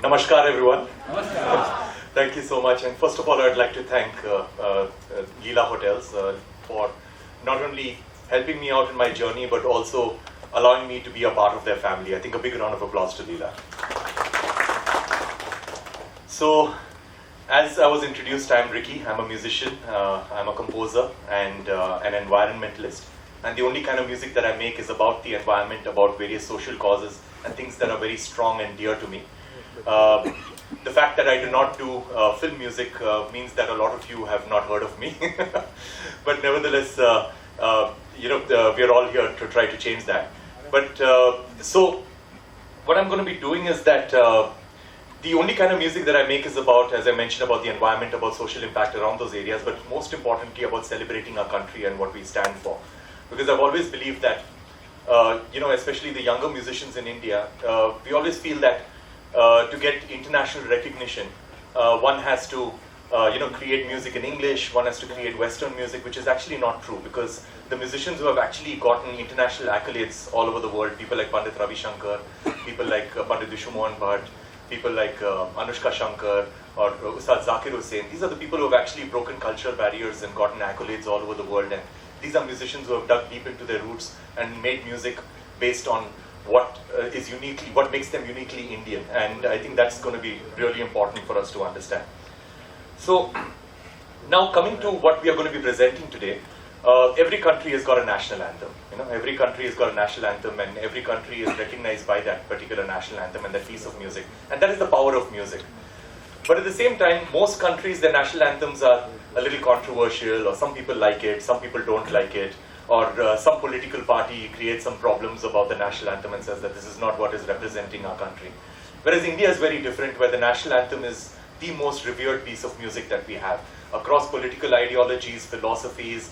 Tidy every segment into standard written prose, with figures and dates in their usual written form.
Namaskar everyone. Thank you so much, and first of all I'd like to thank Leela Hotels for not only helping me out in my journey but also allowing me to be a part of their family. I think a big round of applause to Leela. So, as I was introduced, I'm Ricky. I'm a musician, I'm a composer and an environmentalist. And the only kind of music that I make is about the environment, about various social causes and things that are very strong and dear to me. The fact that I do not do film music means that a lot of you have not heard of me. But nevertheless, we're all here to try to change that. But so what I'm going to be doing is that the only kind of music that I make is about, as I mentioned, about the environment, about social impact around those areas, but most importantly about celebrating our country and what we stand for. Because I've always believed that, especially the younger musicians in India, we always feel that to get international recognition, one has to, create music in English, one has to create Western music, which is actually not true, because the musicians who have actually gotten international accolades all over the world, people like Pandit Ravi Shankar, people like Pandit Vishnu Mohan Bhatt, people like Anushka Shankar or Ustad Zakir Hussain, these are the people who have actually broken cultural barriers and gotten accolades all over the world. And these are musicians who have dug deep into their roots and made music based on what makes them uniquely Indian. And I think that's going to be really important for us to understand. So now coming to what we are going to be presenting today, every country has got a national anthem. Every country has got a national anthem, and every country is recognized by that particular national anthem and that piece of music. And that is the power of music. But at the same time, most countries, their national anthems are a little controversial, or some people like it, some people don't like it, or some political party creates some problems about the national anthem and says that this is not what is representing our country. Whereas India is very different, where the national anthem is the most revered piece of music that we have. Across political ideologies, philosophies,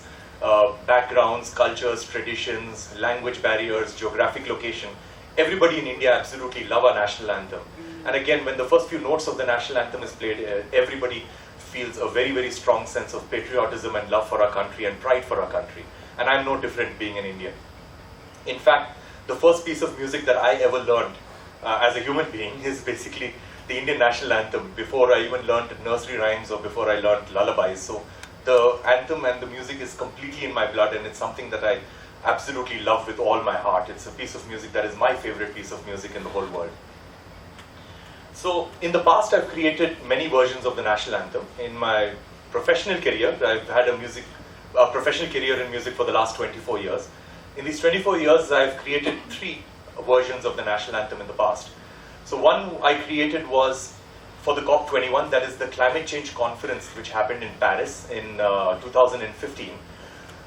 backgrounds, cultures, traditions, language barriers, geographic location, everybody in India absolutely love our national anthem. And again, when the first few notes of the national anthem is played, everybody feels a very, very strong sense of patriotism and love for our country and pride for our country. And I'm no different being an Indian. In fact, the first piece of music that I ever learned as a human being is basically the Indian national anthem, before I even learned nursery rhymes or before I learned lullabies. So the anthem and the music is completely in my blood, and it's something that I absolutely love with all my heart. It's a piece of music that is my favorite piece of music in the whole world. So in the past, I've created many versions of the national anthem. In my professional career, I've had a professional career in music for the last 24 years. In these 24 years, I've created 3 versions of the national anthem in the past. So one I created was for the COP21, that is the climate change conference which happened in Paris in 2015.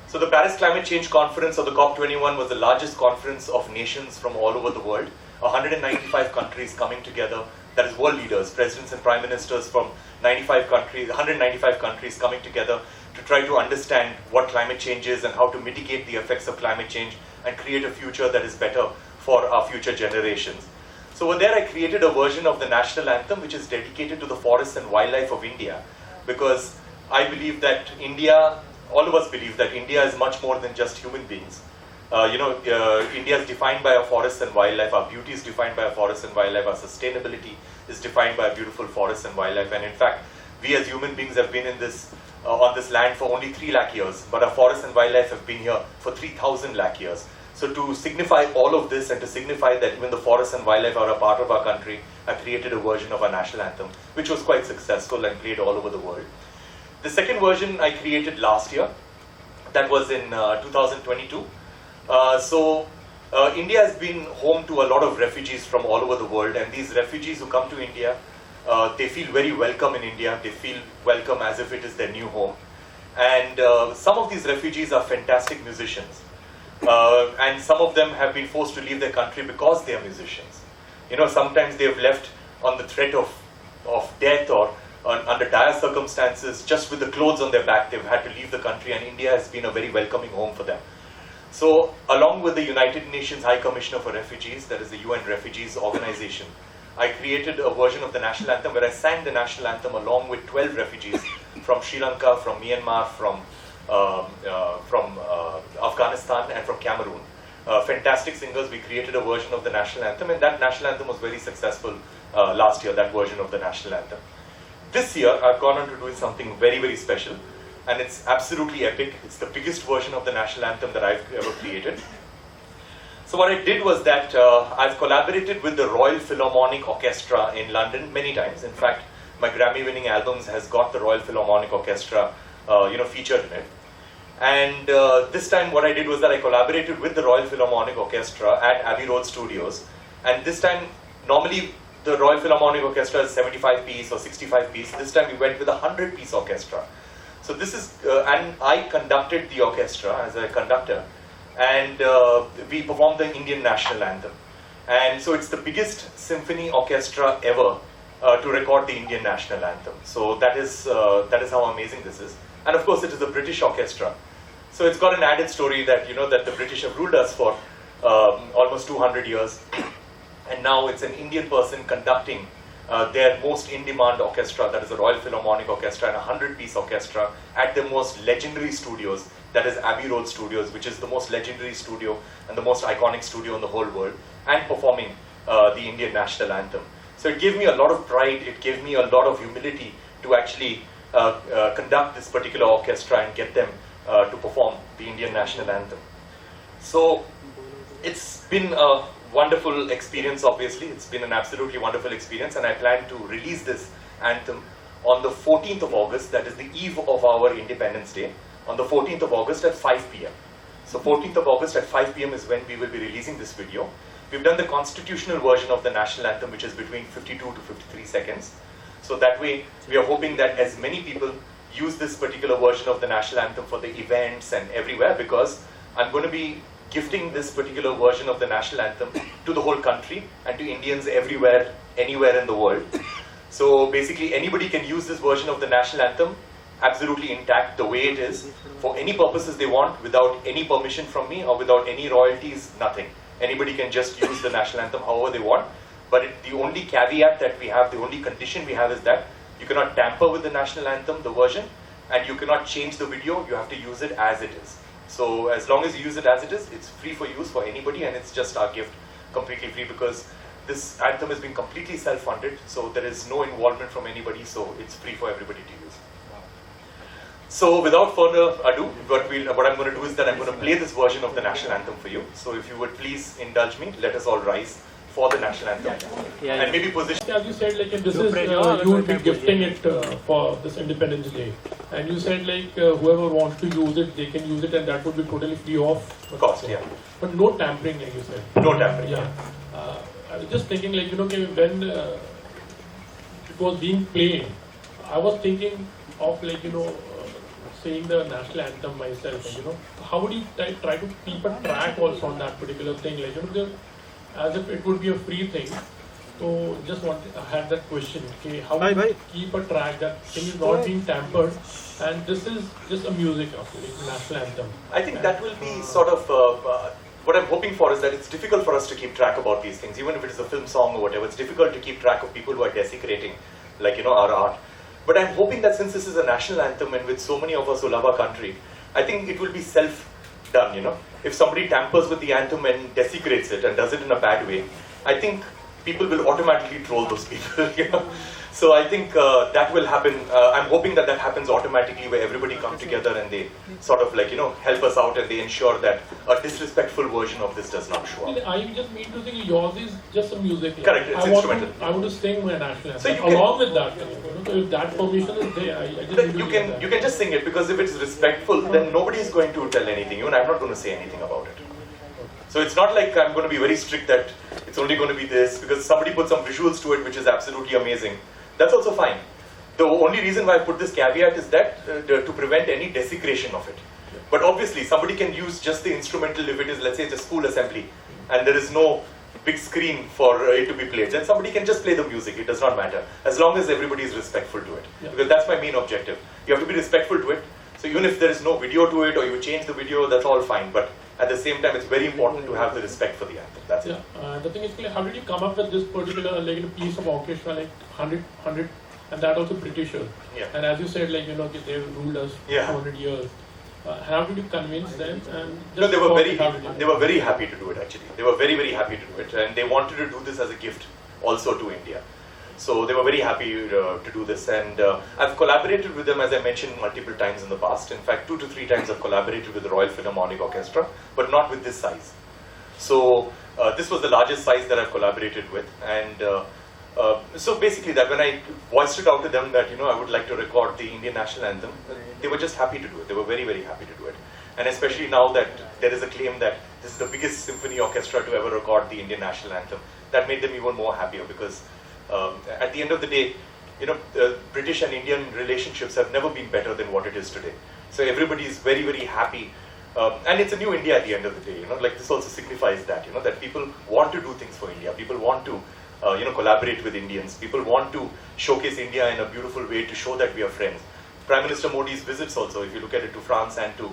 So the Paris Climate Change Conference, or the COP21, was the largest conference of nations from all over the world. 195 countries coming together, that is world leaders, presidents and prime ministers from 195 countries coming together to try to understand what climate change is and how to mitigate the effects of climate change and create a future that is better for our future generations. So over there I created a version of the national anthem which is dedicated to the forests and wildlife of India, because I believe that India, all of us believe that India is much more than just human beings. India is defined by our forests and wildlife, our beauty is defined by our forests and wildlife, our sustainability is defined by beautiful forests and wildlife. And in fact, we as human beings have been in this on this land for only 3 lakh years, but our forests and wildlife have been here for 3,000 lakh years. So to signify all of this and to signify that even the forests and wildlife are a part of our country, I created a version of our national anthem, which was quite successful and played all over the world. The second version I created last year, that was in 2022. India has been home to a lot of refugees from all over the world, and these refugees who come to India, they feel very welcome in India. They feel welcome as if it is their new home. And some of these refugees are fantastic musicians. And some of them have been forced to leave their country because they are musicians. Sometimes they have left on the threat of death or under dire circumstances, just with the clothes on their back. They've had to leave the country, and India has been a very welcoming home for them. So along with the United Nations High Commissioner for Refugees, that is the UN Refugees Organization, I created a version of the national anthem where I sang the national anthem along with 12 refugees from Sri Lanka, from Myanmar, from Afghanistan and from Cameroon. Fantastic singers. We created a version of the national anthem, and that national anthem was very successful last year, that version of the national anthem. This year, I've gone on to do something very, very special, and it's absolutely epic. It's the biggest version of the national anthem that I've ever created. So what I did was that I've collaborated with the Royal Philharmonic Orchestra in London many times. In fact, my Grammy-winning albums has got the Royal Philharmonic Orchestra, featured in it. And this time what I did was that I collaborated with the Royal Philharmonic Orchestra at Abbey Road Studios. And this time, normally the Royal Philharmonic Orchestra is 75-piece or 65-piece. This time we went with a 100-piece orchestra. So this is, and I conducted the orchestra as a conductor. And we performed the Indian national anthem. And so it's the biggest symphony orchestra ever to record the Indian national anthem. So that is how amazing this is. And of course it is a British orchestra. So it's got an added story that, that the British have ruled us for almost 200 years. And now it's an Indian person conducting their most in-demand orchestra, that is the Royal Philharmonic Orchestra, and a 100-piece orchestra at their most legendary studios, that is Abbey Road Studios, which is the most legendary studio and the most iconic studio in the whole world, and performing the Indian national anthem. So it gave me a lot of pride, it gave me a lot of humility to actually conduct this particular orchestra and get them to perform the Indian national anthem. So it's been a wonderful experience, obviously. It's been an absolutely wonderful experience, and I plan to release this anthem on the 14th of August, that is the eve of our Independence Day, on the 14th of August at 5 p.m. So 14th of August at 5 p.m. is when we will be releasing this video. We've done the constitutional version of the national anthem, which is between 52 to 53 seconds. So that way, we are hoping that as many people use this particular version of the national anthem for the events and everywhere, because I'm going to be gifting this particular version of the national anthem to the whole country and to Indians everywhere, anywhere in the world. So basically anybody can use this version of the national anthem absolutely intact the way it is for any purposes they want, without any permission from me or without any royalties, nothing. Anybody can just use the national anthem however they want. But the only caveat that we have, the only condition we have is that you cannot tamper with the national anthem, the version, and you cannot change the video. You have to use it as it is. So as long as you use it as it is, it's free for use for anybody, and it's just our gift, completely free, because this anthem has been completely self-funded, so there is no involvement from anybody, so it's free for everybody to use. So without further ado, what I'm going to do is that I'm going to play this version of the national anthem for you. So if you would please indulge me, let us all rise for the national anthem. And maybe position. As you said, like this is you will be gifting it for this Independence Day, and you said like whoever wants to use it, they can use it, and that would be totally free of cost. Yeah. But no tampering, like you said. No tampering. Yeah. I was just thinking, like when it was being played, I was thinking of like saying the national anthem myself. And, how would you try to keep a track also on that particular thing, like because as if it would be a free thing. So just I had that question. Okay, how do you keep a track that thing is not being tampered, and this is just a music of the national anthem? I think that will be sort of what I'm hoping for is that it's difficult for us to keep track about these things, even if it is a film song or whatever. It's difficult to keep track of people who are desecrating, like our art. But I'm hoping that since this is a national anthem, and with so many of us who love our country, I think it will be self-done. If somebody tampers with the anthem and desecrates it and does it in a bad way, I think people will automatically troll those people. So I think that will happen. I'm hoping that happens automatically, where everybody comes together and they sort of help us out, and they ensure that a disrespectful version of this does not show up. I just mean to think yours is just a music. Correct, it's instrumental. I want to sing my national anthem. So along with that, if that permission is there, I just you can just sing it, because if it's respectful, then nobody is going to tell anything. Even I'm not going to say anything about it. So it's not like I'm going to be very strict that it's only going to be this, because somebody put some visuals to it, which is absolutely amazing. That's also fine. The only reason why I put this caveat is that to prevent any desecration of it. But obviously, somebody can use just the instrumental if it is, let's say, it's a school assembly, and there is no big screen for it to be played. Then somebody can just play the music. It does not matter, as long as everybody is respectful to it. Yeah. Because that's my main objective. You have to be respectful to it. So even if there is no video to it, or you change the video, that's all fine. But at the same time, it's very important to have the respect for the anthem. That's it. The thing is, how did you come up with this particular piece of orchestra, like 100, and that also British? Yeah. And as you said, they ruled us for 200 years. How did you convince them? And no, they were very happy to do it. Actually, they were very happy to do it, and they wanted to do this as a gift also to India. So they were very happy to do this, and I've collaborated with them, as I mentioned, multiple times in the past. In fact, 2 to 3 times I've collaborated with the Royal Philharmonic Orchestra, but not with this size. So this was the largest size that I've collaborated with, and so basically that when I voiced it out to them that, I would like to record the Indian National Anthem, they were just happy to do it. They were very, very happy to do it. And especially now that there is a claim that this is the biggest symphony orchestra to ever record the Indian National Anthem, that made them even more happier, because at the end of the day, British and Indian relationships have never been better than what it is today. So everybody is very, very happy. And it's a new India at the end of the day, like this also signifies that, that people want to do things for India. People want to, collaborate with Indians. People want to showcase India in a beautiful way to show that we are friends. Prime Minister Modi's visits also, if you look at it, to France and to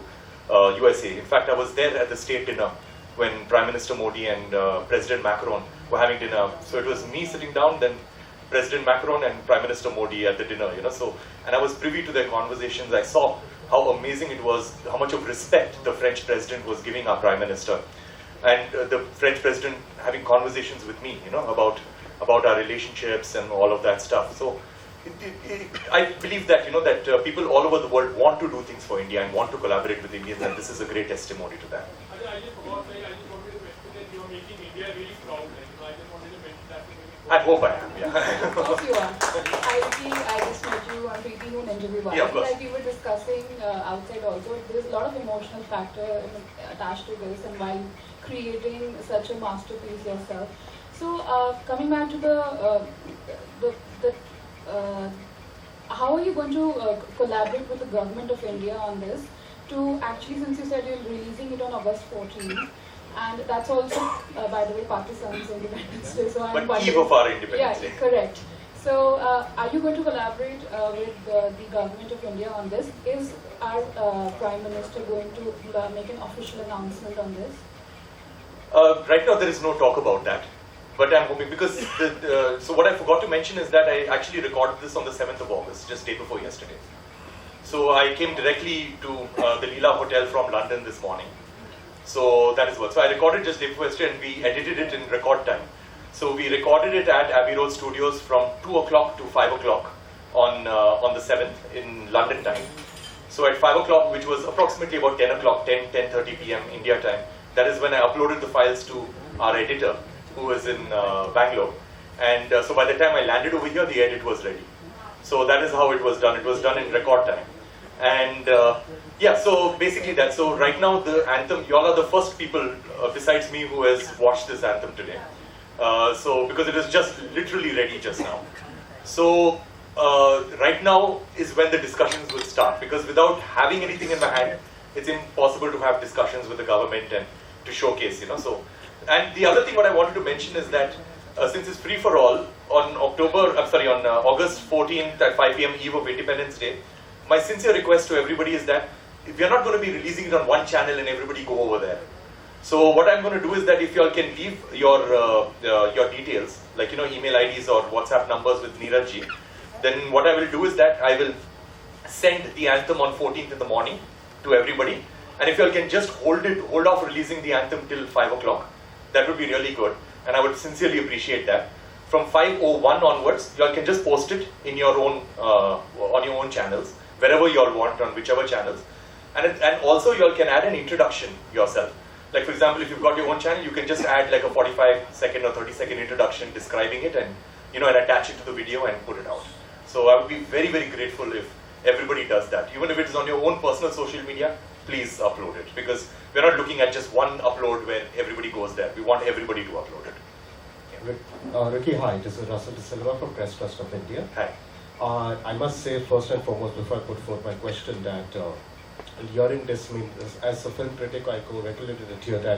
USA. In fact, I was there at the state dinner when Prime Minister Modi and President Macron were having dinner. So it was me sitting down, then President Macron and Prime Minister Modi at the dinner, So, and I was privy to their conversations. I saw how amazing it was, how much of respect the French President was giving our Prime Minister. And the French President having conversations with me, about our relationships and all of that stuff. So I believe that, that people all over the world want to do things for India and want to collaborate with Indians, and this is a great testimony to that. I just forgot, I just wanted to mention that you are making India really proud. I just wanted to mention that. I hope I am, yeah. Of course you are. I just met you on Preeti Noon interview. Yeah, of course. Like we were discussing outside also, there's a lot of emotional factor attached to this, and while creating such a masterpiece yourself. So coming back to how are you going to collaborate with the government of India on this? To actually, since you said you're releasing it on August 14th, and that's also, by the way, Pakistan's Independence Day. So I'm eve of our Independence Day. Yeah, correct. So are you going to collaborate with the government of India on this? Is our Prime Minister going to make an official announcement on this? Right now there is no talk about that. But I'm hoping, because, so what I forgot to mention is that I actually recorded this on the 7th of August, just day before yesterday. So I came directly to the Leela Hotel from London this morning. So that is what. So I recorded just day before yesterday, and we edited it in record time. So we recorded it at Abbey Road Studios from 2 o'clock to 5 o'clock on the 7th in London time. So at 5 o'clock, which was approximately about 10 o'clock, 10:30 p.m. India time, that is when I uploaded the files to our editor, who was in Bangalore. And so by the time I landed over here, the edit was ready. So that is how it was done. It was done in record time. And yeah, so basically that. So right now the anthem, y'all are the first people besides me who has watched this anthem today. So because it is just literally ready just now. So right now is when the discussions will start, because without having anything in my hand, it's impossible to have discussions with the government and to showcase, So, and the other thing what I wanted to mention is that since it's free for all, on August 14th at 5 p.m. eve of Independence Day, my sincere request to everybody is that we are not going to be releasing it on one channel and everybody go over there. So what I'm going to do is that if you all can leave your details, like email IDs or WhatsApp numbers with Neeraj ji, then what I will do is that I will send the anthem on 14th in the morning to everybody. And if you all can just hold off releasing the anthem till 5 o'clock, that would be really good. And I would sincerely appreciate that. From 5:01 onwards, you all can just post it in your own, on your own channels, wherever you all want, on whichever channels. And also you all can add an introduction yourself. Like for example, if you've got your own channel, you can just add like a 45-second or 30-second introduction describing it, and and attach it to the video and put it out. So I would be very, very grateful if everybody does that. Even if it is on your own personal social media, please upload it, because we're not looking at just one upload where everybody goes there. We want everybody to upload it. Yeah. Ricky, hi. This is Russell De Silva from Press Trust of India. Hi. I must say first and foremost, before I put forth my question, that during this, as a film critic, I go regularly to the theatre,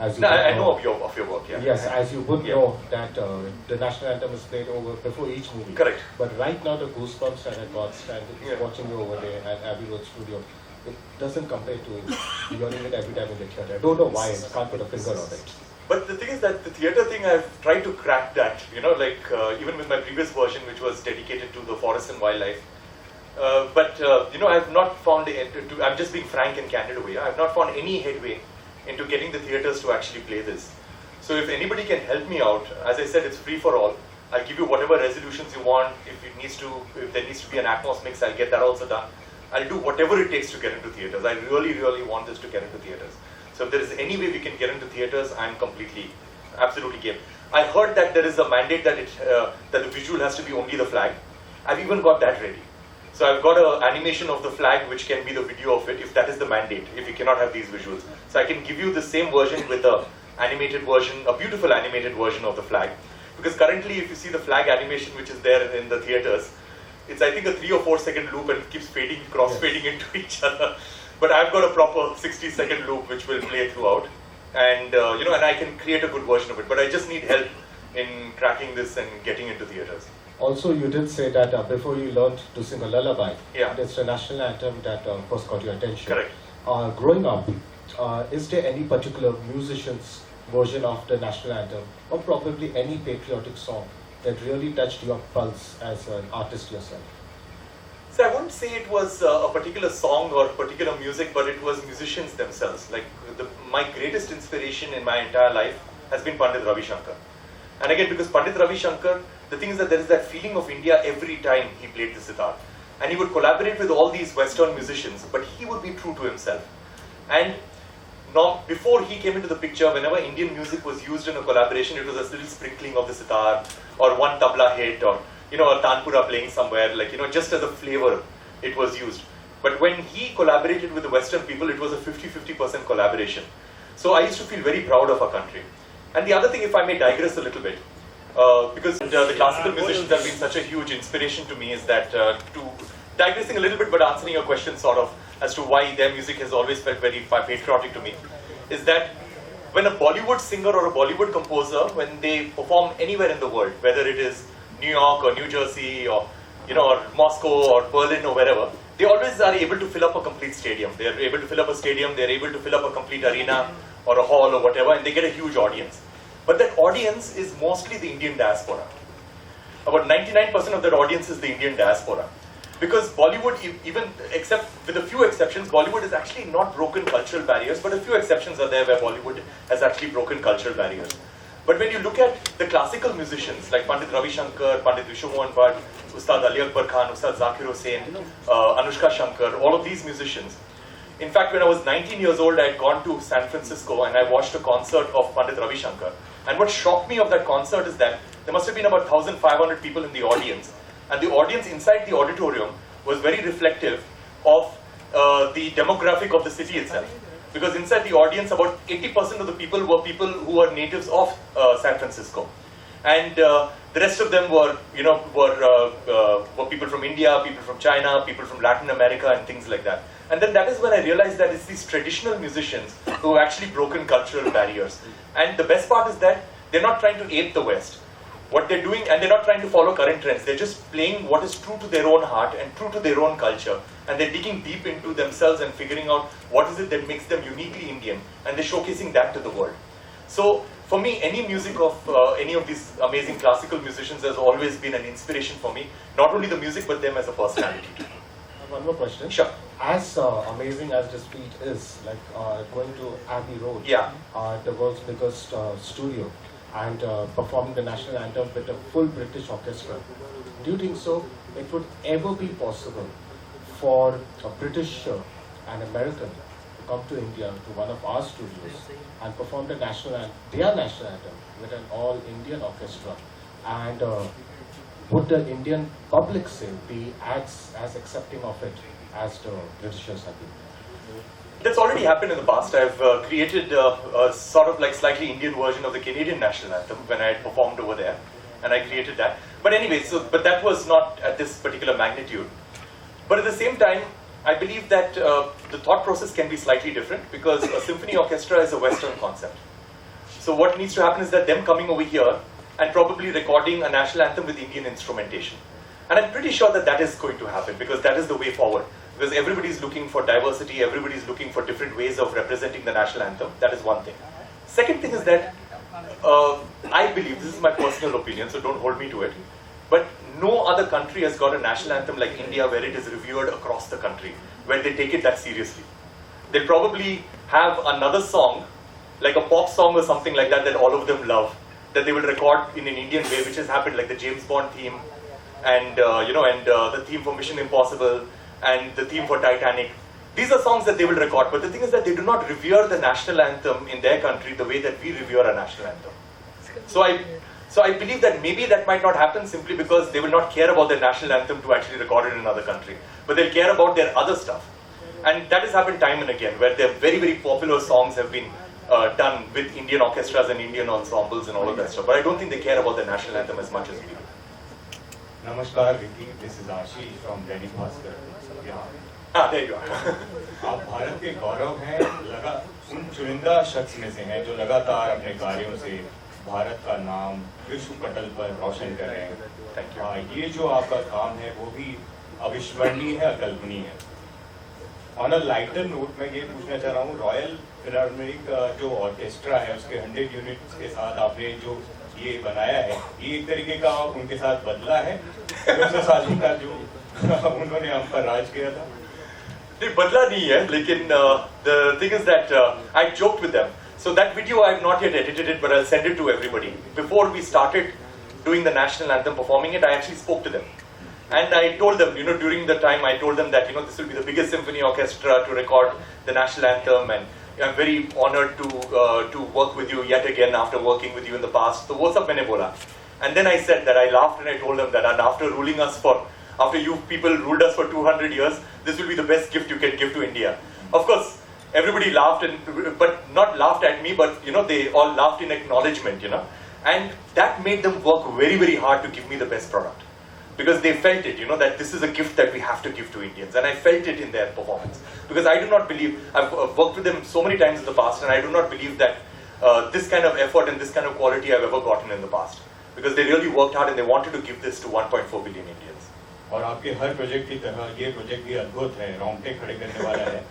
and I know of your work. Yeah. Yes, as you would know that the national anthem is played over before each movie. Correct. But right now, the goosebumps that I got watching you over there at Abbey Road Studio, it doesn't compare to hearing it every time in the theatre. I don't know why. I can't put a finger on it. But the thing is that the theatre thing, I've tried to crack that. Even with my previous version, which was dedicated to the forest and wildlife. I've not found I'm just being frank and candid over here. I've not found any headway into getting the theatres to actually play this. So if anybody can help me out, as I said, it's free for all. I'll give you whatever resolutions you want. If there needs to be an Atmos mix, I'll get that also done. I'll do whatever it takes to get into theaters. I really, really want this to get into theaters. So if there is any way we can get into theaters, I'm absolutely game. I heard that there is a mandate that the visual has to be only the flag. I've even got that ready. So I've got an animation of the flag which can be the video of it if that is the mandate, if you cannot have these visuals. So I can give you the same version with a animated version, a beautiful animated version of the flag. Because currently if you see the flag animation which is there in the theaters, it's I think a 3 or 4 second loop and it keeps fading, cross-fading into each other. But I've got a proper 60-second loop which will play throughout. And and I can create a good version of it. But I just need help in cracking this and getting into theaters. Also, you did say that before you learned to sing a lullaby, yeah, it's the national anthem that first got your attention. Correct. Growing up, is there any particular musician's version of the national anthem, or probably any patriotic song that really touched your pulse as an artist yourself? So I wouldn't say it was a particular song or particular music, but it was musicians themselves. Like my greatest inspiration in my entire life has been Pandit Ravi Shankar. And again, because Pandit Ravi Shankar, the thing is that there is that feeling of India every time he played the sitar. And he would collaborate with all these Western musicians, but he would be true to himself. And now, before he came into the picture, whenever Indian music was used in a collaboration, it was a little sprinkling of the sitar, or one tabla hit, or a tanpura playing somewhere, just as a flavor, it was used. But when he collaborated with the Western people, it was a 50-50% collaboration. So I used to feel very proud of our country. And the other thing, if I may digress a little bit, because the classical musicians have been such a huge inspiration to me, is that, digressing a little bit but answering your question sort of as to why their music has always felt very patriotic to me, is that when a Bollywood singer or a Bollywood composer, when they perform anywhere in the world, whether it is New York or New Jersey or or Moscow or Berlin or wherever, they always are able to fill up a complete stadium. They are able to fill up a stadium, they are able to fill up a complete arena or a hall or whatever, and they get a huge audience. But that audience is mostly the Indian diaspora. About 99% of that audience is the Indian diaspora. Because Bollywood, even except with a few exceptions, Bollywood has actually not broken cultural barriers, but a few exceptions are there where Bollywood has actually broken cultural barriers. But when you look at the classical musicians like Pandit Ravi Shankar, Pandit Vishwamohan Bhatt, Ustad Ali Akbar Khan, Ustad Zakir Hussain, Anushka Shankar, all of these musicians. In fact, when I was 19 years old, I had gone to San Francisco and I watched a concert of Pandit Ravi Shankar. And what shocked me of that concert is that there must have been about 1,500 people in the audience. And the audience inside the auditorium was very reflective of the demographic of the city itself. Because inside the audience, about 80% of the people were people who were natives of San Francisco. And the rest of them were people from India, people from China, people from Latin America and things like that. And then that is when I realized that it's these traditional musicians who have actually broken cultural barriers. And the best part is that they're not trying to ape the West. What they're doing, and they're not trying to follow current trends, they're just playing what is true to their own heart and true to their own culture. And they're digging deep into themselves and figuring out what is it that makes them uniquely Indian, and they're showcasing that to the world. So for me, any music of any of these amazing classical musicians has always been an inspiration for me. Not only the music, but them as a personality. One more question. Sure. As amazing as the street is, like going to Abbey Road, yeah, the world's biggest studio, and performing the national anthem with a full British orchestra, do you think so it would ever be possible for a British and American to come to India, to one of our studios, and perform their national anthem with an all-Indian orchestra? And would the Indian public, say, be as accepting of it as the Britishers have been? That's already happened in the past. I've created a sort of like slightly Indian version of the Canadian national anthem when I had performed over there, and I created that. But anyway, but that was not at this particular magnitude. But at the same time, I believe that the thought process can be slightly different, because a symphony orchestra is a Western concept. So what needs to happen is that them coming over here and probably recording a national anthem with Indian instrumentation. And I'm pretty sure that that is going to happen, because that is the way forward. Because everybody's looking for diversity, everybody's looking for different ways of representing the national anthem. That is one thing. Second thing is that I believe, this is my personal opinion, so don't hold me to it, but no other country has got a national anthem like India where it is revered across the country, where they take it that seriously. They'll probably have another song, like a pop song or something like that, that all of them love. that they will record in an Indian way, which has happened, like the James Bond theme, and the theme for Mission Impossible, and the theme for Titanic. These are songs that they will record, but the thing is that they do not revere the national anthem in their country the way that we revere our national anthem. So I believe that maybe that might not happen simply because they will not care about their national anthem to actually record it in another country, but they'll care about their other stuff. And that has happened time and again, where their very, very popular songs have been done with Indian orchestras and Indian ensembles and all of that stuff. But I don't think they care about the national anthem as much as we do. Namaskar, Vicky. This is Ashish from Dainik Bhaskar. There you are. आप भारत के गौरव हैं, उन चुनिंदा शख्स में से हैं जो लगातार अपने कार्यों से भारत का नाम विश्व पटल पर रोशन कर रहे हैं. ये जो आपका काम है वो भी अविस्मरणीय है, अकल्पनीय है. ऑन अ लाइटर नोट मैं ये पूछना चाह रहा हूँ, रॉयल फिलार्मोनिक जो ऑर्केस्ट्रा है उसके 100 यूनिट्स के साथ आपने जो ये बनाया है, ये एक तरीके का उनके साथ बदला है 200 साल का जो उन्होंने हम पर राज किया था. नहीं, बदला नहीं है, लेकिन the thing is that I joked with them. So that video I have not yet edited it, but I'll send it to everybody. Before we started doing the national anthem, performing it, I actually spoke to them. And I told them, during the time I told them that, this will be the biggest symphony orchestra to record the national anthem, and I'm very honored to work with you yet again after working with you in the past. So what's up, मैंने बोला. And then I said that I laughed and I told them that, and after you people ruled us for 200 years, this will be the best gift you can give to India. Of course, everybody laughed, but not laughed at me, but they all laughed in acknowledgement, and that made them work very, very hard to give me the best product, because they felt it, that this is a gift that we have to give to Indians, and I felt it in their performance, because I do not believe, I've worked with them so many times in the past, and I do not believe that this kind of effort and this kind of quality I've ever gotten in the past, because they really worked hard and they wanted to give this to 1.4 billion Indians. और आपके हर project की तरह ये project भी अद्भुत है, रोंगटे खड़े करने वाला है.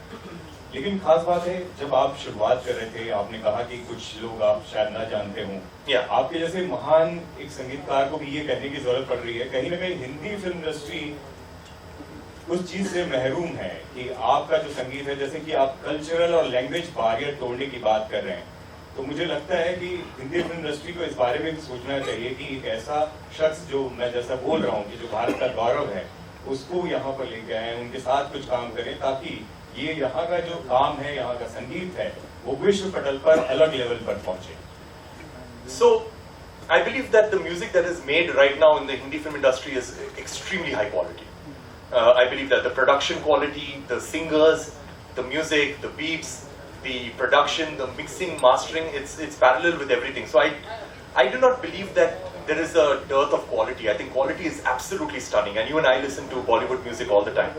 लेकिन खास बात है, जब आप शुरुआत कर रहे थे, आपने कहा कि कुछ लोग आप शायद ना जानते हों, आपके जैसे महान एक संगीतकार को भी ये कहने की जरूरत पड़ रही है, कहीं ना कहीं हिंदी फिल्म इंडस्ट्री उस चीज से महरूम है कि आपका जो संगीत है, जैसे कि आप कल्चरल और लैंग्वेज बैरियर तोड़ने की बात कर रहे हैं, तो मुझे लगता है कि हिंदी फिल्म इंडस्ट्री को इस बारे में भी सोचना चाहिए कि एक ऐसा शख्स जो मैं जैसा बोल रहा हूँ कि जो भारत का गौरव है, उसको यहाँ पर लेके आए, उनके साथ कुछ काम करें, ताकि ये यहाँ का जो काम है, यहाँ का संगीत है, वो विश्व पटल पर अलग लेवल पर पहुंचे. So, I believe that the music that is made right now in the Hindi film industry is extremely high quality. I believe that the production quality, the singers, the music, the beats, the production, the mixing, mastering, it's parallel with everything. So I do not believe that there is a dearth of quality. I think quality is absolutely stunning, and you and I listen to Bollywood music all the time.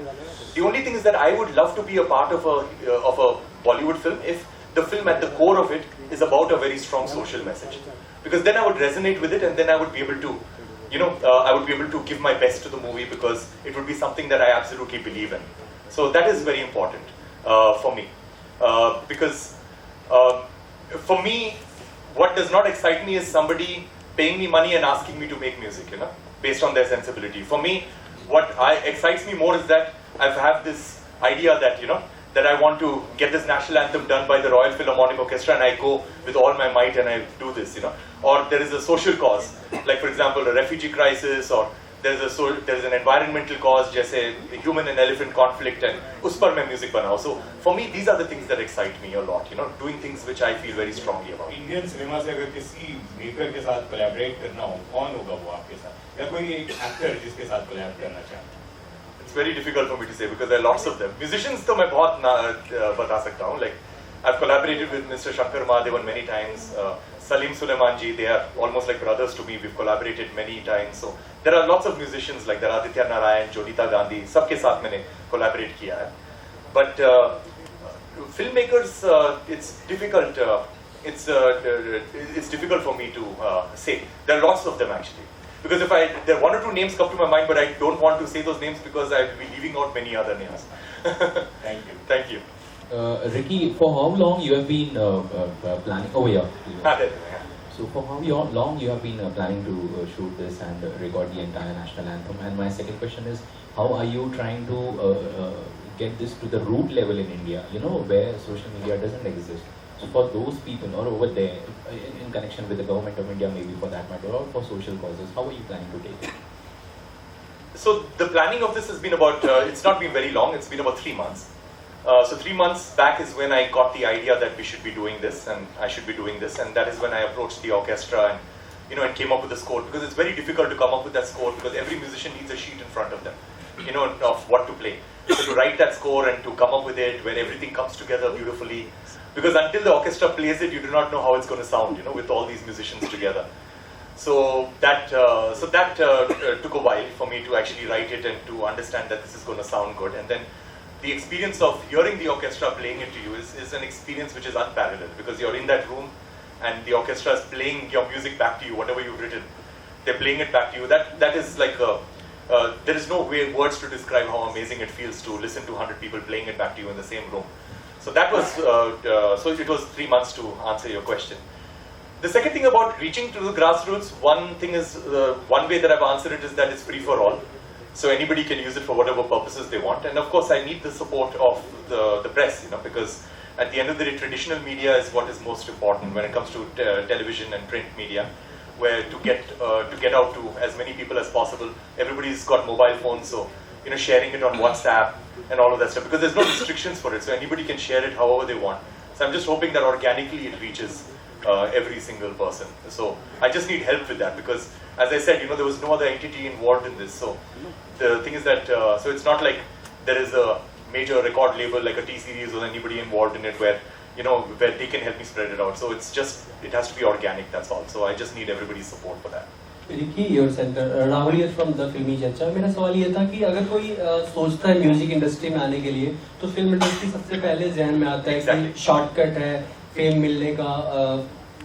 The only thing is that I would love to be a part of a Bollywood film if the film at the core of it is about a very strong social message, because then I would resonate with it, and then I would be able to, I would be able to give my best to the movie, because it would be something that I absolutely believe in. So that is very important for me, because for me, what does not excite me is somebody paying me money and asking me to make music, based on their sensibility. For me, what excites me more is that I have this idea that, that I want to get this national anthem done by the Royal Philharmonic Orchestra, and I go with all my might and I do this, Or there is a social cause, like for example, a refugee crisis, or there is an environmental cause, जैसे human and elephant conflict, and उस पर मैं music बनाऊँ. So for me, these are the things that excite me a lot, doing things which I feel very strongly about. Indian cinema से अगर किसी maker के साथ collaborate करना हो, कौन होगा वो आपके साथ? या कोई एक actor जिसके साथ collaborate करना चाहते हैं? It's very difficult for me to say because there are lots of them. Musicians तो मैं बहुत बता सकता हूँ. Like I've collaborated with Mr. Shankar Mahadevan many times. Salim Sulaiman ji, they are almost like brothers to me. We've collaborated many times. So there are lots of musicians like that. Aditya Narayan, Jodita Gandhi, सबके साथ मैंने collaborate किया है. But filmmakers, it's difficult. It's difficult for me to say. There are lots of them actually. Because there are one or two names come to my mind, but I don't want to say those names because I will be leaving out many other names. Thank you. Thank you. Ricky, for how long you have been planning? Oh yeah. So for how long you have been planning to shoot this and record the entire national anthem? And my second question is, how are you trying to get this to the root level in India? Where social media doesn't exist. So for those people or over there, in connection with the government of India, maybe for that matter, or for social causes, how are you planning to take it? So the planning of this has been about, it's not been very long, it's been about 3 months. So 3 months back is when I got the idea that we should be doing this and I should be doing this, and that is when I approached the orchestra and and came up with the score, because it's very difficult to come up with that score because every musician needs a sheet in front of them, of what to play. So to write that score and to come up with it where everything comes together beautifully, because until the orchestra plays it, you do not know how it's going to sound, with all these musicians together. So that took a while for me to actually write it and to understand that this is going to sound good. And then the experience of hearing the orchestra playing it to you is an experience which is unparalleled, because you're in that room and the orchestra is playing your music back to you, whatever you've written. They're playing it back to you. That is like there is no way words to describe how amazing it feels to listen to 100 people playing it back to you in the same room. So that was so it was 3 months to answer your question. The second thing about reaching to the grassroots, one thing is, one way that I've answered it is that it's free for all. So anybody can use it for whatever purposes they want. And of course I need the support of the press, because at the end of the day, traditional media is what is most important when it comes to television and print media, where to get out to as many people as possible. Everybody's got mobile phones, so sharing it on WhatsApp and all of that stuff, because there's no restrictions for it, so anybody can share it however they want. So I'm just hoping that organically it reaches every single person. So I just need help with that, because as I said, there was no other entity involved in this. So the thing is that so it's not like there is a major record label like a T-Series or anybody involved in it where where they can help me spread it out. So it's just, it has to be organic, that's all. So I just need everybody's support for that. Ricky, your center, Rahul here from the Filmy Charcha. मेरा सवाल ये था कि अगर कोई सोचता है music industry में आने के लिए, तो फिल्म इंडस्ट्री सबसे पहले ज़हन में आता है कि शॉर्टकट है फेम मिलने का,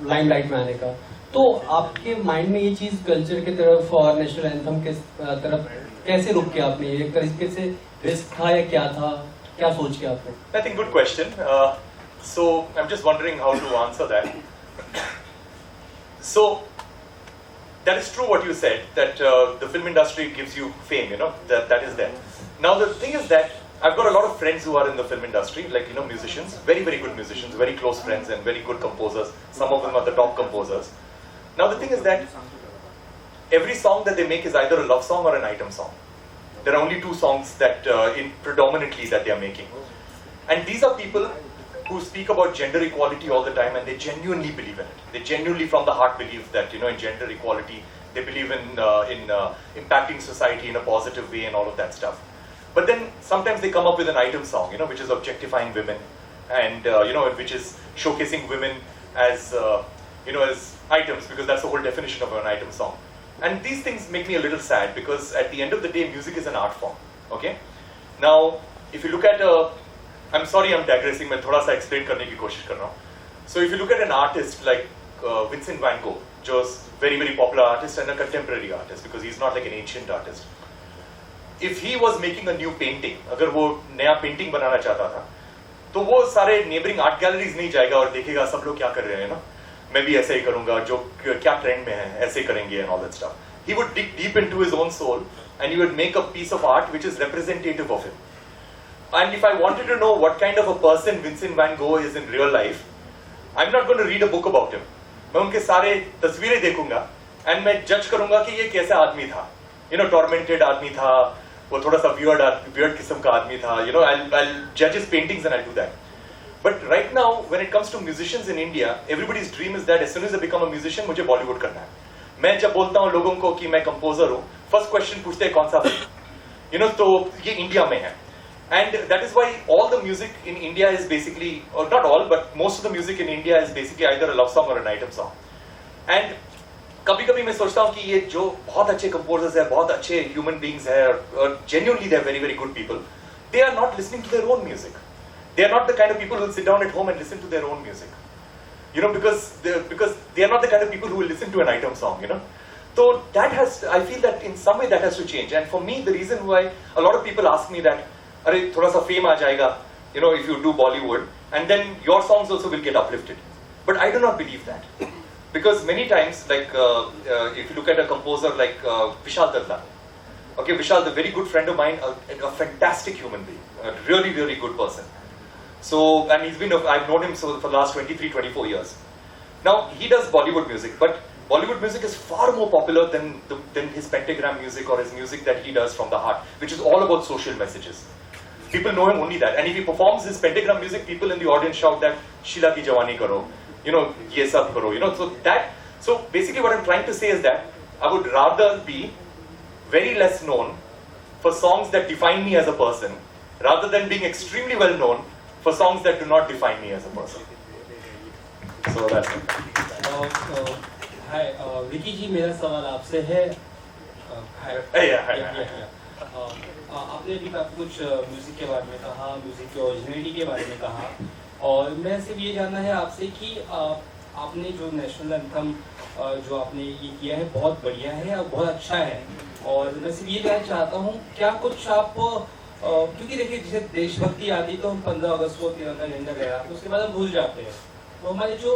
लाइमलाइट में आने का. तो आपके माइंड में ये चीज़ कल्चर की तरफ और नेशनल एंथम के तरफ कैसे रुक के आपने एक तरीके से रिस्क था या क्या था, क्या सोच के आपने? I think good question. So I'm just wondering how to answer that. So that is true what you said, that the film industry gives you fame, that is there. Now the thing is that I've got a lot of friends who are in the film industry, like musicians, very very good musicians, very close friends and very good composers. Some of them are the top composers. Now the thing is that every song that they make is either a love song or an item song. There are only 2 songs that predominantly that they are making, and these are people who speak about gender equality all the time, and they genuinely believe in it. They genuinely from the heart believe that in gender equality. They believe in impacting society in a positive way and all of that stuff. But then sometimes they come up with an item song, which is objectifying women, and which is showcasing women as as items, because that's the whole definition of an item song. And these things make me a little sad, because at the end of the day, music is an art form. Okay. Now, if you look at I'm sorry, I'm digressing. मैं थोड़ा सा explain करने की कोशिश कर रहा हूँ. So if you look at an artist like Vincent van Gogh, जो very very popular artist and a contemporary artist, because he's not like an ancient artist. If he was making a new painting, अगर वो नया painting बनाना चाहता था, तो वो सारे neighboring art galleries नहीं जाएगा और देखेगा सब लोग क्या कर रहे हैं ना, मैं भी ऐसे ही करूँगा, जो क्या trend में है, ऐसे करेंगे and all that stuff. He would dig deep into his own soul and he would make a piece of art which is representative of him. And if I wanted to know what kind of a person Vincent van Gogh is in real life, I'm not going to read a book about him. मैं उनके सारे तस्वीरें देखूंगा and मैं जज करूंगा कि ये कैसा आदमी था. Tormented आदमी था, वो थोड़ा सा weird किस्म का आदमी था. I'll judge his paintings and I'll do that. But right now, when it comes to musicians in India, everybody's dream is that as soon as they become a musician, मुझे Bollywood करना है. मैं जब बोलता हूँ लोगों को कि मैं composer हूँ, first question पूछते हैं कौन सा film? तो ये इंडिया में है. And that is why all the music in India is basically, or not all, but most of the music in India is basically either a love song or an item song. And कभी-कभी मैं सोचता हूँ कि ये जो बहुत अच्छे composers हैं, बहुत अच्छे human beings हैं, genuinely they are very very good people. They are not listening to their own music. They are not the kind of people who will sit down at home and listen to their own music. Because they are not the kind of people who will listen to an item song. So that has, I feel that in some way that has to change. And for me, the reason why a lot of people ask me that, अरे थोड़ा सा fame आ जाएगा, if you do Bollywood, and then your songs also will get uplifted. But I do not believe that, because many times, like if you look at a composer like Vishal Dadla, okay, Vishal, a very good friend of mine, a fantastic human being, a really really good person. So, and I've known him for the last 23, 24 years. Now, he does Bollywood music, but Bollywood music is far more popular than his pentagram music or his music that he does from the heart, which is all about social messages. People know him only that. And if he performs his pentagram music, people in the audience shout that, Sheila ki jawani karo, ye sab karo, so basically what I'm trying to say is that I would rather be very less known for songs that define me as a person, rather than being extremely well known for songs that do not define me as a person. So that's it. Hi, Vicky जी, मेरा सवाल आपसे है. आपने अभी काफी कुछ music के बारे में कहा, म्यूजिक के ओरिजिनलिटी के बारे में कहा, और मैं सिर्फ ये जानना है आपसे कि आपने जो नेशनल एंथम जो आपने ये किया है बहुत बढ़िया है और बहुत अच्छा है, और मैं सिर्फ ये जानना चाहता हूँ क्या कुछ आप क्योंकि देखिए जैसे देशभक्ति आती तो हम 15 अगस्त को तिरंगा झंडा लहराते, उसके बाद हम भूल जाते हैं. तो हमारे जो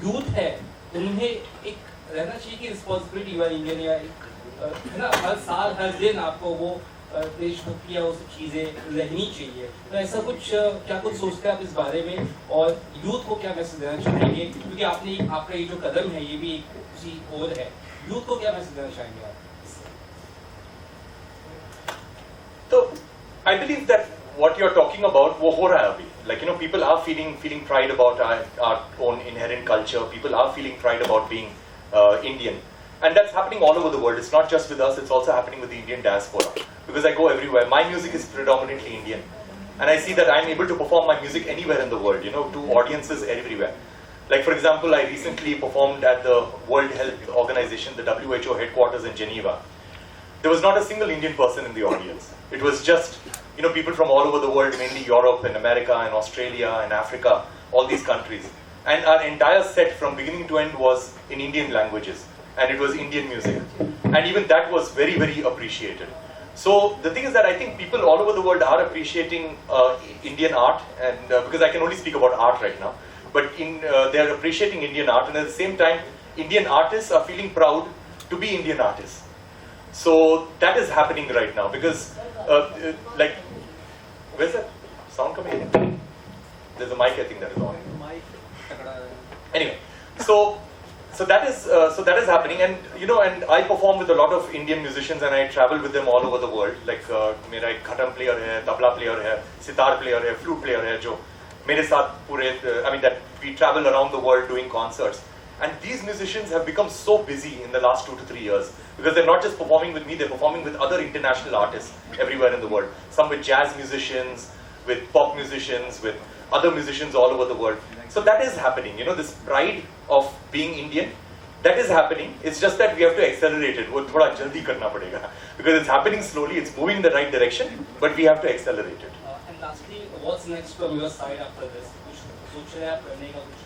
यूथ है उन्हें एक रहना चाहिए कि रिस्पॉन्सिबिलिटी वाली इंडियन या है ना, हर साल हर दिन आपको वो देशभक्ति या वो सब चीज़ें रहनी चाहिए. तो ऐसा कुछ क्या कुछ सोचते हैं आप इस बारे में, और यूथ को क्या मैसेज देना चाहेंगे, क्योंकि आपका ये जो कदम है ये भी उसी ओर है, यूथ को क्या मैसेज देना चाहेंगे आप? तो I believe that what you're talking about, wo ho raha hai abhi. Like, people are feeling pride about our own inherent culture. People are feeling pride about being Indian. And that's happening all over the world. It's not just with us, it's also happening with the Indian diaspora. Because I go everywhere. My music is predominantly Indian. And I see that I'm able to perform my music anywhere in the world, to audiences everywhere. Like, for example, I recently performed at the World Health Organization, the WHO headquarters in Geneva. There was not a single Indian person in the audience. It was just, people from all over the world, mainly Europe and America and Australia and Africa, all these countries. And our entire set from beginning to end was in Indian languages. And it was Indian music. And even that was very, very appreciated. So the thing is that I think people all over the world are appreciating Indian art, and because I can only speak about art right now, but they're appreciating Indian art, and at the same time, Indian artists are feeling proud to be Indian artists. So that is happening right now, because where's that sound coming in? There's a mic, I think, that is on. Anyway, so that is happening, and and I perform with a lot of Indian musicians, and I travel with them all over the world. Like मेरा एक खटम player है, tabla player है, sitar player है, flute player है, जो मेरे साथ पूरे that we travel around the world doing concerts. And these musicians have become so busy in the last 2 to 3 years, because they're not just performing with me, they're performing with other international artists everywhere in the world. Some with jazz musicians, with pop musicians, with other musicians all over the world. So that is happening, this pride of being Indian, that is happening. It's just that we have to accelerate it. वो थोड़ा जल्दी करना पड़ेगा, because it's happening slowly, it's moving in the right direction, but we have to accelerate it. And lastly, what's next from your side after this? कुछ सोच रहे हैं आप करने का, कुछ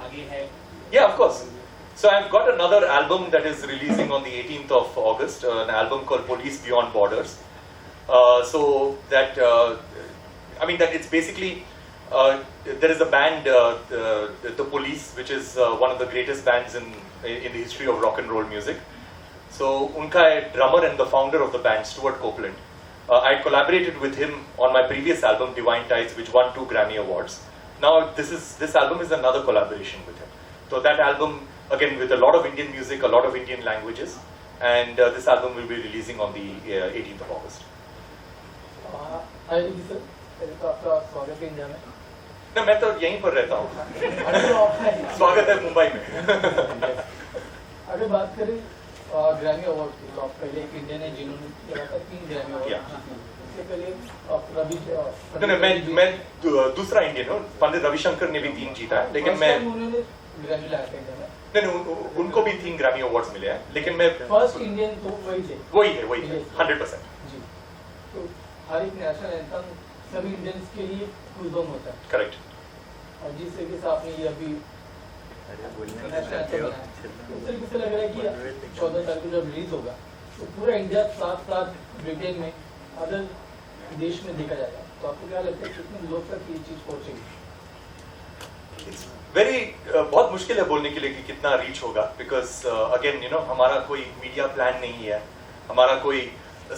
आगे है? Yeah, of course. So I've got another album that is releasing on the 18th of August, an album called Police Beyond Borders. So that, that it's basically, there is a band, the Police, which is one of the greatest bands in the history of rock and roll music. So unka drummer and the founder of the band, Stuart Copeland, I collaborated with him on my previous album, Divine Tides, which won 2 Grammy Awards. Now this album is another collaboration with him. So that album, again, with a lot of Indian music, a lot of Indian languages, and this album will be releasing on the 18th of August. Hi, sir. तो आपका स्वागत है India में. नहीं, मैं तो यहीं पर रहता हूँ. स्वागत है मुंबई में. अगर बात करें ग्रैमी अवार्ड की, तो आप पहले एक इंडियन है जिन्होंने लगातार 3 ग्रैमी अवार्ड जीती. इससे पहले रवि मैं दूसरा इंडियन हूँ. पंडित रविशंकर ने भी 3 जीता है, लेकिन मैं ग्रैमी लाया था इंडिया में. नहीं, उनको भी 3 ग्रैमी अवार्ड्स मिले हैं, लेकिन मैं फर्स्ट इंडियन तो वही है 100%. जी. तो हर एक नेशनल एंथम सभी इंडियंस के लिए गुलदम होता है. करेक्ट. और जिस तरीके से आपने ये अभी नेशनल एंथम बनाया, उस तरीके से लग रहा है कि 14 तारीख को जब रिलीज होगा तो पूरा इंडिया साथ ब्रिटेन में, अदर देश में देखा जाएगा. तो आपको क्या लगता है कितने लोग तक ये चीज पहुंचेगी? बहुत मुश्किल है बोलने के लिए कि कितना रीच होगा, बिकॉज अगेन हमारा कोई मीडिया प्लान नहीं है, हमारा कोई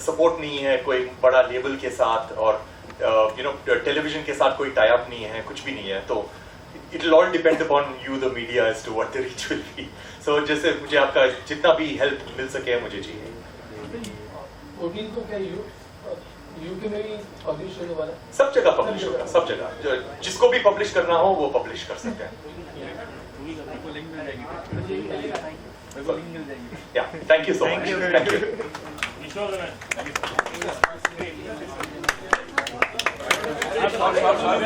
सपोर्ट नहीं है कोई बड़ा लेबल के साथ, और टेलीविजन के साथ कोई टाई अप नहीं है, कुछ भी नहीं है, तो it will all depend upon you, the media, as to what the reach will be. So जैसे मुझे आपका जितना भी हेल्प मिल सके मुझे चाहिए. 14 को क्या यूके में भी पब्लिश होने वाला है? सब जगह पब्लिश होगा, सब जगह. जिसको भी पब्लिश करना हो वो पब्लिश कर सकते हैं. Yeah, thank you so much. Thank you.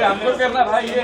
हमको करना भाई ये